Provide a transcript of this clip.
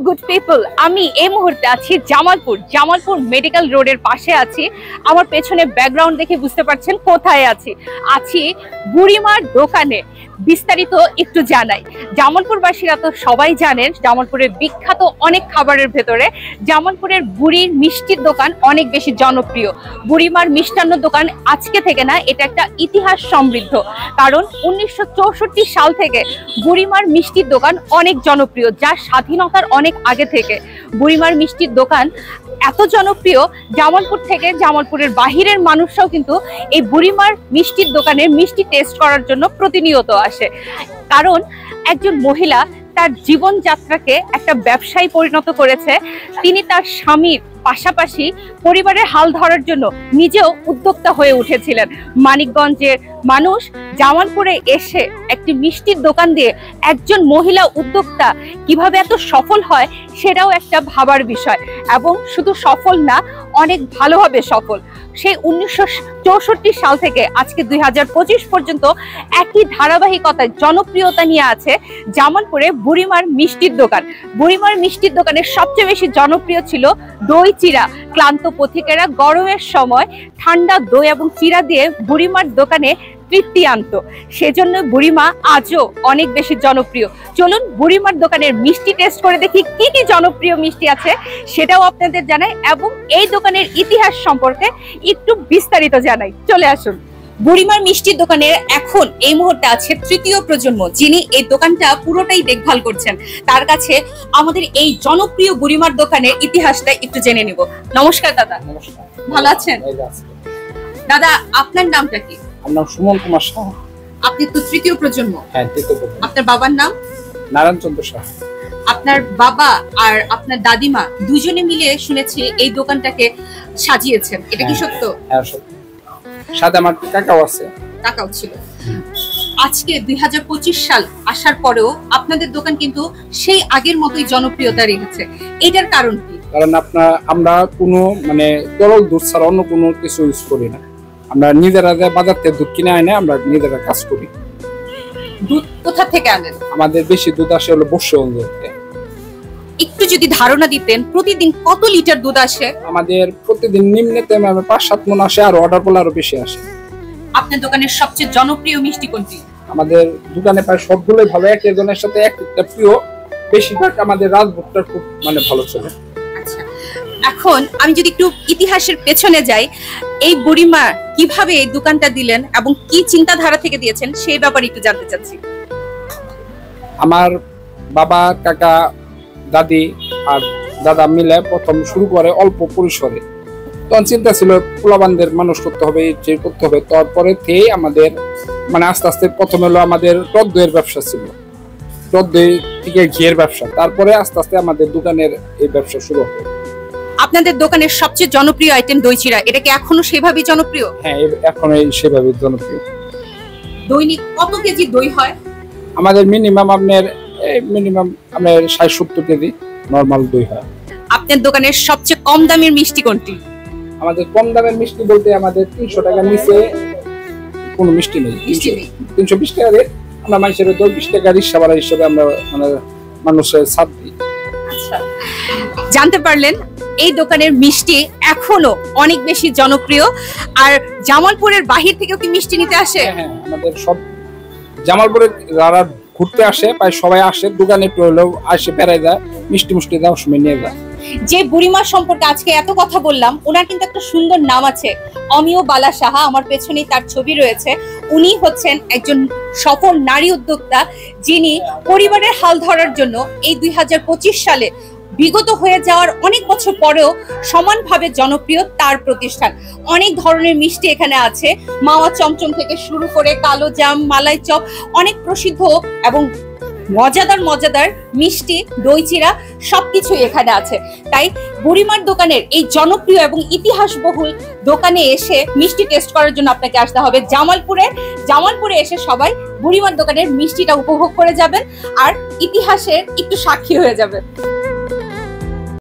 Good people, আমি এই মুহূর্তে আছি জামালপুর মেডিকেল রোডের পাশে আছি। আমার পেছনে ব্যাকগ্রাউন্ড দেখে বুঝতে পারছেন কোথায় আছি বুড়িমার দোকানে। বিস্তারিত একটু জানাই। জামালপুরবাসীরা তো সবাই জানেন জামালপুরের বিখ্যাত অনেক খাবারের ভেতরে জামালপুরের বুড়ির মিষ্টির দোকান অনেক বেশি জনপ্রিয়। বুড়িমার মিষ্টান্ন দোকান আজকে থেকে না, এটা একটা ইতিহাস সমৃদ্ধ। কারণ 1964 সাল থেকে বুড়িমার মিষ্টির দোকান অনেক জনপ্রিয়, যা স্বাধীনতার অনেক আগে থেকে। বুড়িমার মিষ্টির দোকান এত জনপ্রিয়, জামালপুর থেকে জামালপুরের বাহিরের মানুষরাও কিন্তু এই বুড়িমার মিষ্টির দোকানে মিষ্টি টেস্ট করার জন্য প্রতিনিয়ত আসে। কারণ একজন মহিলা তার জীবনযাত্রাকে একটা ব্যবসায় পরিণত করেছে। তিনি তার স্বামীর পাশাপাশি পরিবারের হাল ধরার জন্য নিজেও উদ্যোক্তা হয়ে উঠেছিলেন। মানিকগঞ্জের মানুষ জামালপুরে এসে একটি মিষ্টির দোকান দিয়ে একজন মহিলা উদ্যোক্তা কিভাবে এত সফল হয় সেটাও একটা ভাবার বিষয়। এবং শুধু সফল না, অনেক ভালোভাবে সফল। সেই 1964 সাল থেকে আজকে 2025 পর্যন্ত একই ধারাবাহিকতায় জনপ্রিয়তা নিয়ে আছে জামালপুরে বুড়িমার মিষ্টির দোকান। বুড়িমার মিষ্টির দোকানের সবচেয়ে বেশি জনপ্রিয় ছিল দই চিরা। ক্লান্ত পথিকেরা গরমের সময় ঠান্ডা দই এবং চিরা দিয়ে বুড়িমার দোকানে তৃপ্তি আনতো। সেজন্য বুড়িমা আজও অনেক বেশি জনপ্রিয়। চলুন বুড়িমার দোকানের মিষ্টি টেস্ট করে দেখি কি কি জনপ্রিয় মিষ্টি আছে, সেটাও আপনাদের জানাই এবং এই দোকানের ইতিহাস সম্পর্কে একটু বিস্তারিত জানাই। চলে আসুন। বুড়িমার মিষ্টির দোকানের এখন এই মুহূর্তে আছে তৃতীয় প্রজন্ম, যিনি এই দোকানটা পুরোটাই দেখভাল করছেন। তার কাছে আমাদের এই জনপ্রিয় বুড়িমার দোকানের ইতিহাসটা একটু জেনে নিব। নমস্কার দাদা। নমস্কার। ভালো আছেন? দাদা, আপনার নামটা কি? আমার নাম সুমন কুমার সাহা। আপনি তো তৃতীয় প্রজন্ম। হ্যাঁ, তৃতীয় প্রজন্ম। আপনার বাবার নাম? নারায়ণ চন্দ্র সাহা। আপনার বাবা আর আপনার দাদিমা দুজনে মিলে শুনেছি এই দোকানটাকে সাজিয়েছেন, এটা কি সত্য? হ্যাঁ, সত্য। সাথে আমার কাকাও আছে। কাকাও ছিল। আজকে 2025 সাল আসার পরেও আপনাদের দোকান কিন্তু সেই আগের মতোই জনপ্রিয়তা রেখেছে। এটার কারণ কি? কারণ আমরা কোনো তরল দুধ ছাড়া অন্য কোনো কিছু ইউজ করি না। আমরা নিজেরা বাজার থেকে দুধ কিনে আনি, আমরা নিজেরা কাজ করি। দুধ কোথা থেকে আনেন? আমাদের বেশি দুধ আসে হলো বর্ষগঞ্জ থেকে। একটু যদি ধারণা দিতেন প্রতিদিন কত লিটার দুধ আসে? আমাদের প্রতিদিন নিম্নতে 5-7 মণ আসে, আর অর্ডার করলে আরো বেশি আসে। আপনার দোকানের সবচেয়ে জনপ্রিয় মিষ্টি কোনটি? আমাদের দোকানে প্রায় সবগুলোই ভালো, এক একজনের সাথে একটা প্রিয়। বেশিরভাগ আমাদের রাজভোগটা খুব ভালো চলে। আচ্ছা, এখন আমি যদি একটু ইতিহাসের পেছনে যাই, এই বুড়িমা কিভাবে এই দোকানটা দিলেন এবং কি চিন্তাধারা থেকে দিয়েছেন সেই ব্যাপারে একটু জানতে চাচ্ছি। আমার বাবা, কাকা, দাদি আর দাদা মিলে প্রথম শুরু করে অল্প পরিসরে। তখন চিন্তা ছিল পোলাবানদের মানুষ করতে হবে, করতে হবে। তারপরে থেকে আমাদের আস্তে আস্তে প্রথম হলো আমাদের টক দইয়ের ব্যবসা ছিল, টক দই থেকে ঘিয়ের ব্যবসা। তারপরে আস্তে আস্তে আমাদের দোকানের এই ব্যবসা শুরু হয়। আপনাদের দোকানের সবচেয়ে জনপ্রিয় আইটেম দই চিরা, এটা কি এখনো সেভাবেই জনপ্রিয়? হ্যাঁ, এখনো সেভাবে জনপ্রিয়। দৈনিক কত কেজি দই হয়? আমাদের মিনিমাম আপনার 60-70 কেজি নরমাল দই হয়। আপনার দোকানের সবচেয়ে কম দামের মিষ্টি কোনটি? আমাদের কম দামের মিষ্টি বলতে আমাদের 300 টাকার নিচে কোনো মিষ্টি নেই। 320 টাকা রেট। আমরা মানুষের 20 টাকা রিক্সা ভাড়া হিসেবে আমরা মানুষের ছাড় দিই। আচ্ছা, জানতে পারলেন এই দোকানের মিষ্টি এখনো অনেক বেশি জনপ্রিয়। আর জামালপুরের বাহির থেকেও কি মিষ্টি নিতে আসে? হ্যাঁ, আমাদের সব জামালপুরে যারা ঘুরতে আসে প্রায় সবাই আসে, দোকানে একটু হলেও আসে, বেড়ায় যায়, মিষ্টি দেওয়ার সময় নিয়ে যায়। যে বুড়িমা সম্পর্কে আজকে এত কথা বললাম, ওনার কিন্তু একটা সুন্দর নাম আছে, অমিয় বালা সাহা। আমার পেছনেই তার ছবি রয়েছে। উনি হচ্ছেন একজন সফল নারী উদ্যোক্তা, যিনি পরিবারের হাল ধরার জন্য এই 2025 সালে বিগত হয়ে যাওয়ার অনেক বছর পরেও সমানভাবে জনপ্রিয় তার প্রতিষ্ঠান। অনেক ধরনের মিষ্টি এখানে আছে, মাওয়া চমচম থেকে শুরু করে কালো জাম, মালাই চপ, অনেক প্রসিদ্ধ এবং মজাদার মিষ্টি, দই চিরা সবকিছু এখানে আছে। তাই বুড়িমার দোকানের এই জনপ্রিয় এবং ইতিহাসবহুল দোকানে এসে মিষ্টি টেস্ট করার জন্য আপনাকে আসতে হবে জামালপুরে এসে সবাই বুড়িমার দোকানের মিষ্টিটা উপভোগ করে যাবেন আর ইতিহাসের একটু সাক্ষী হয়ে যাবেন।